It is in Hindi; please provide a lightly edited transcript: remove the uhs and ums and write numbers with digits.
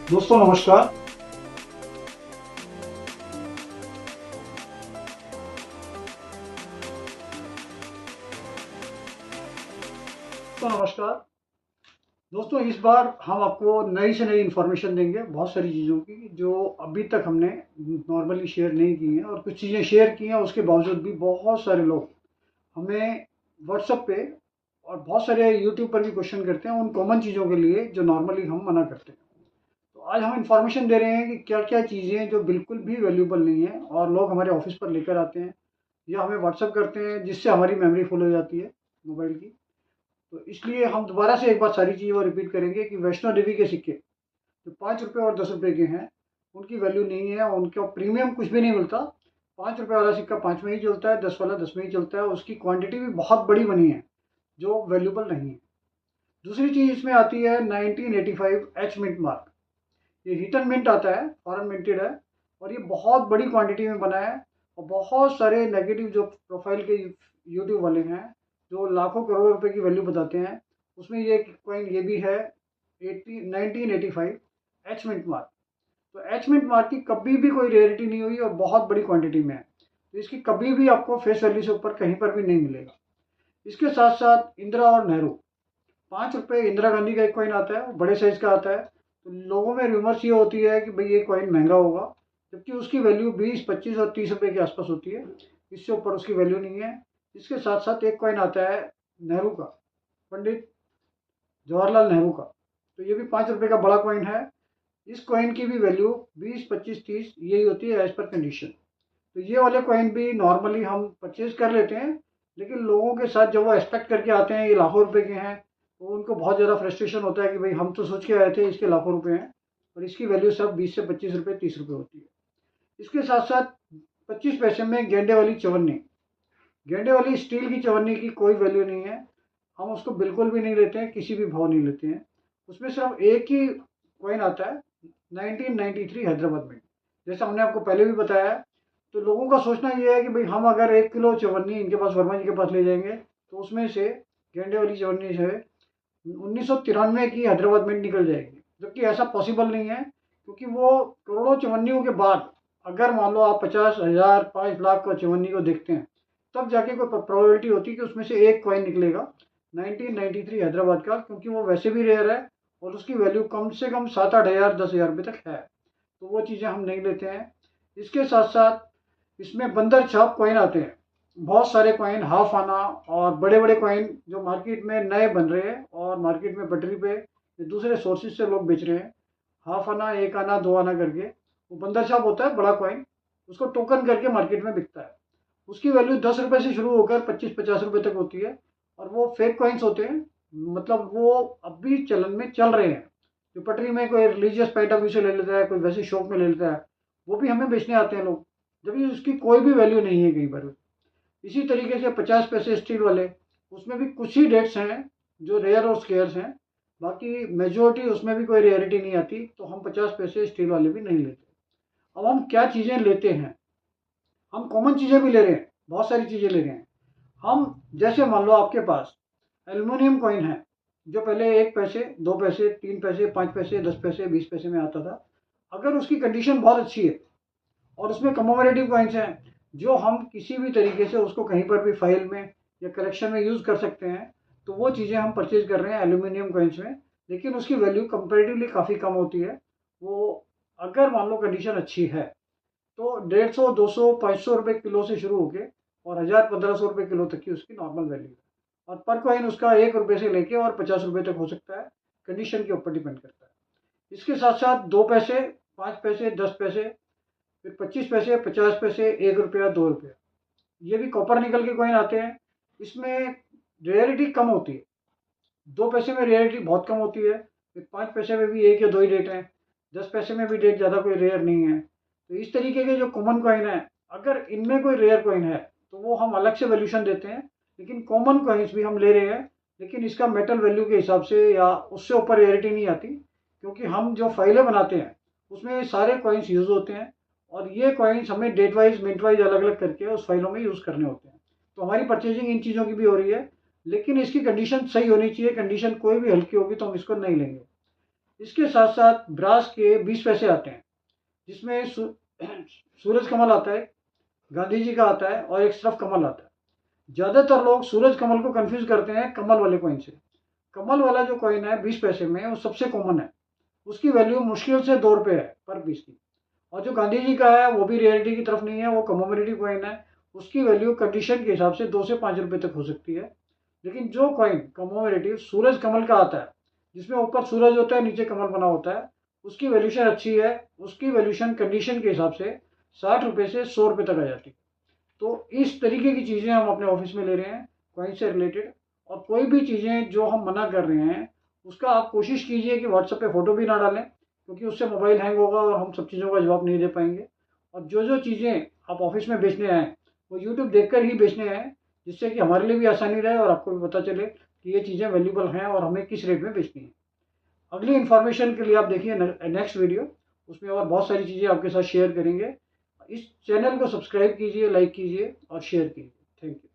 दोस्तों नमस्कार। दोस्तों इस बार हम आपको नई से नई इन्फॉर्मेशन देंगे बहुत सारी चीज़ों की जो अभी तक हमने नॉर्मली शेयर नहीं की हैं, और कुछ चीज़ें शेयर की हैं उसके बावजूद भी बहुत सारे लोग हमें व्हाट्सएप पे और बहुत सारे यूट्यूब पर भी क्वेश्चन करते हैं उन कॉमन चीज़ों के लिए जो नॉर्मली हम मना करते हैं। तो आज हम इन्फॉर्मेशन दे रहे हैं कि क्या क्या चीज़ें जो बिल्कुल भी वैल्यूबल नहीं है और लोग हमारे ऑफिस पर लेकर आते हैं या हमें व्हाट्सएप करते हैं जिससे हमारी मेमोरी फुल हो जाती है मोबाइल की। तो इसलिए हम दोबारा से एक बार सारी चीज़ें और रिपीट करेंगे कि वैष्णो देवी के सिक्के जो 5 रुपये और 10 रुपये के हैं उनकी वैल्यू नहीं है, उनका प्रीमियम कुछ भी नहीं मिलता। 5 रुपये वाला सिक्का 5 में ही चलता है, 10 वाला 10 में ही चलता है। उसकी क्वांटिटी भी बहुत बड़ी बनी है जो वैल्यूबल नहीं है। दूसरी चीज़ इसमें आती है 1985 एच मिंट मार्क। ये हिट एंड मिंट आता है, फॉरेन मिंटेड है और ये बहुत बड़ी क्वांटिटी में बना है। और बहुत सारे नेगेटिव जो प्रोफाइल के यूट्यूब वाले हैं जो लाखों करोड़ों रुपए की वैल्यू बताते हैं, उसमें ये कॉइन ये भी है 1985 एच मिंट मार्क। तो एच मिंट मार्क की कभी भी कोई रेयरिटी नहीं हुई और बहुत बड़ी क्वांटिटी में है, तो इसकी कभी भी आपको फेस वैल्यू से ऊपर कहीं पर भी नहीं मिलेगा। इसके साथ साथ इंदिरा और नेहरू, 5 रुपये इंदिरा गांधी का एक कॉइन आता है, बड़े साइज का आता है। तो लोगों में रूमर्स ये होती है कि भाई ये कॉइन महंगा होगा, जबकि उसकी वैल्यू 20, 25 और 30 रुपये के आसपास होती है। इससे ऊपर उसकी वैल्यू नहीं है। इसके साथ साथ एक कॉइन आता है नेहरू का, पंडित जवाहरलाल नेहरू का। तो ये भी 5 रुपये का बड़ा कॉइन है। इस कॉइन की भी वैल्यू 20, 25, 30 यही होती है एज पर कंडीशन। तो ये वाले कॉइन भी नॉर्मली हम परचेज कर लेते हैं, लेकिन लोगों के साथ जब वो एक्सपेक्ट करके आते हैं ये लाखों रुपए के हैं, तो उनको बहुत ज़्यादा फ्रस्ट्रेशन होता है कि भाई हम तो सोच के आए थे इसके लाखों रुपए हैं और इसकी वैल्यू सब 20 से 25 रुपये 30 रुपये होती है। इसके साथ साथ 25 पैसे में गेंडे वाली चवन्नी, गेंडे वाली स्टील की चवन्नी की कोई वैल्यू नहीं है। हम उसको बिल्कुल भी नहीं लेते हैं, किसी भी भाव नहीं लेते हैं। उसमें सिर्फ एक ही कॉइन आता है 1993 हैदराबाद में। जैसा हमने आपको पहले भी बताया है। तो लोगों का सोचना ये है कि भाई हम अगर 1 किलो चवन्नी इनके पास वर्मा जी के पास ले जाएंगे तो उसमें से गेंडे वाली चवन्नी से 1993 की हैदराबाद में निकल जाएगी, जबकि ऐसा पॉसिबल नहीं है। क्योंकि वो करोड़ों चवन्नियों के बाद अगर मान लो आप 50,000 5 लाख का चवन्नी को देखते हैं, तब जाके कोई प्रोबेबिलिटी होती है कि उसमें से एक कॉइन निकलेगा 1993 हैदराबाद का, क्योंकि वो वैसे भी रेयर है और उसकी वैल्यू कम से कम 7-8 हज़ार 10 हज़ार रुपये तक है। तो वो चीज़ें हम नहीं लेते हैं। इसके साथ साथ इसमें बंदर छाप कॉइन आते हैं, बहुत सारे कॉइन हाफ आना और बड़े बड़े कॉइन जो मार्केट में नए बन रहे हैं और मार्केट में पटरी पे दूसरे सोर्सेज से लोग बेच रहे हैं। हाफ आना, एक आना, दो आना करके वो बंदर छाप होता है बड़ा कॉइन, उसको टोकन करके मार्केट में बिकता है। उसकी वैल्यू 10 रुपये से शुरू होकर 25-50 रुपये तक होती है। और वो फेक कॉइन्स होते हैं, मतलब वो अब भी चलन में चल रहे हैं। जो पटरी में कोई रिलीजियस पॉइंट ऑफ व्यू से ले लेता है, कोई वैसे शौक में ले लेता है, वो भी हमें बेचने आते हैं लोग, जबकि उसकी कोई भी वैल्यू नहीं है कहीं पर। इसी तरीके से 50 पैसे स्टील वाले, उसमें भी कुछ ही डेट्स हैं जो रेयर और स्केयर्स हैं, बाकी मेजोरिटी उसमें भी कोई रेयरिटी नहीं आती। तो हम 50 पैसे स्टील वाले भी नहीं लेते। अब हम क्या चीज़ें लेते हैं, हम कॉमन चीज़ें भी ले रहे हैं, बहुत सारी चीज़ें ले रहे हैं हम। जैसे मान लो आपके पास एल्युमिनियम कॉइन है जो पहले 1 पैसे, 2 पैसे, 3 पैसे, 5 पैसे, 10 पैसे, 20 पैसे में आता था। अगर उसकी कंडीशन बहुत अच्छी है और उसमें कमोमरेटिव कॉइन्स हैं जो हम किसी भी तरीके से उसको कहीं पर भी फाइल में या कलेक्शन में यूज़ कर सकते हैं, तो वो चीज़ें हम परचेज कर रहे हैं एल्यूमिनियम कॉइन्स में। लेकिन उसकी वैल्यू कंपेरेटिवली काफ़ी कम होती है। वो अगर मान लो कंडीशन अच्छी है तो 150, 200, 500 रुपये किलो से शुरू होके और 1000, 1500 रुपये किलो तक की उसकी नॉर्मल वैल्यू है। और पर कॉइन उसका 1 रुपये से लेके और 50 रुपये तक हो सकता है, कंडीशन के ऊपर डिपेंड करता है। इसके साथ साथ 2 पैसे, 5 पैसे, 10 पैसे, फिर 25 पैसे, 50 पैसे, 1 रुपया, 2 रुपया, ये भी कॉपर निकल के कॉइन आते हैं। इसमें रेयरिटी कम होती है। 2 पैसे में रेयरिटी बहुत कम होती है। फिर 5 पैसे में भी एक या दो ही डेट हैं। 10 पैसे में भी डेट ज़्यादा कोई रेयर नहीं है। तो इस तरीके के जो कॉमन कॉइन है, अगर इनमें कोई रेयर कॉइन है तो वो हम अलग से वैल्यूशन देते हैं। लेकिन कॉमन कॉइन्स भी हम ले रहे हैं, लेकिन इसका मेटल वैल्यू के हिसाब से या उससे ऊपर रेयरिटी नहीं आती, क्योंकि हम जो फाइलें बनाते हैं उसमें सारे कॉइन्स यूज़ होते हैं और ये कॉइन्स हमें डेट वाइज मिनट वाइज अलग अलग करके उस फाइलों में यूज़ करने होते हैं। तो हमारी परचेजिंग इन चीज़ों की भी हो रही है, लेकिन इसकी कंडीशन सही होनी चाहिए। कंडीशन कोई भी हल्की होगी तो हम इसको नहीं लेंगे। इसके साथ साथ ब्रास के 20 पैसे आते हैं, जिसमें सूरज कमल आता है, गांधी जी का आता है और एक सिर्फ कमल आता है। ज़्यादातर लोग सूरज कमल को कंफ्यूज करते हैं कमल वाले कॉइन से। कमल वाला जो कॉइन है 20 पैसे में, वो सबसे कॉमन है। उसकी वैल्यू मुश्किल से 2 रुपये है पर पीस की। और जो गांधी जी का है वो भी रेयरिटी की तरफ नहीं है, वो कमोमोरेटिव कॉइन है। उसकी वैल्यू कंडीशन के हिसाब से 2 से 5 रुपये तक हो सकती है। लेकिन जो कॉइन कमोमोरेटिव सूरज कमल का आता है, जिसमें ऊपर सूरज होता है, नीचे कमल बना होता है, उसकी वैल्यूशन अच्छी है। उसकी वैल्यूशन कंडीशन के हिसाब से 60 रुपये से 100 रुपये तक आ जाती है। तो इस तरीके की चीज़ें हम अपने ऑफिस में ले रहे हैं कॉइन से रिलेटेड। और कोई भी चीज़ें जो हम मना कर रहे हैं, उसका आप कोशिश कीजिए कि व्हाट्सएप पे फ़ोटो भी ना डालें, क्योंकि उससे मोबाइल हैंग होगा और हम सब चीज़ों का जवाब नहीं दे पाएंगे। और जो जो चीज़ें आप ऑफिस में बेचने आएँ, वो यूट्यूब देखकर ही बेचने आएँ, जिससे कि हमारे लिए भी आसानी रहे और आपको भी पता चले कि ये चीज़ें वैल्यूबल हैं और हमें किस रेट में बेचनी है। अगली इन्फॉर्मेशन के लिए आप देखिए नेक्स्ट वीडियो, उसमें और बहुत सारी चीज़ें आपके साथ शेयर करेंगे। इस चैनल को सब्सक्राइब कीजिए, लाइक कीजिए और शेयर कीजिए। Thank you.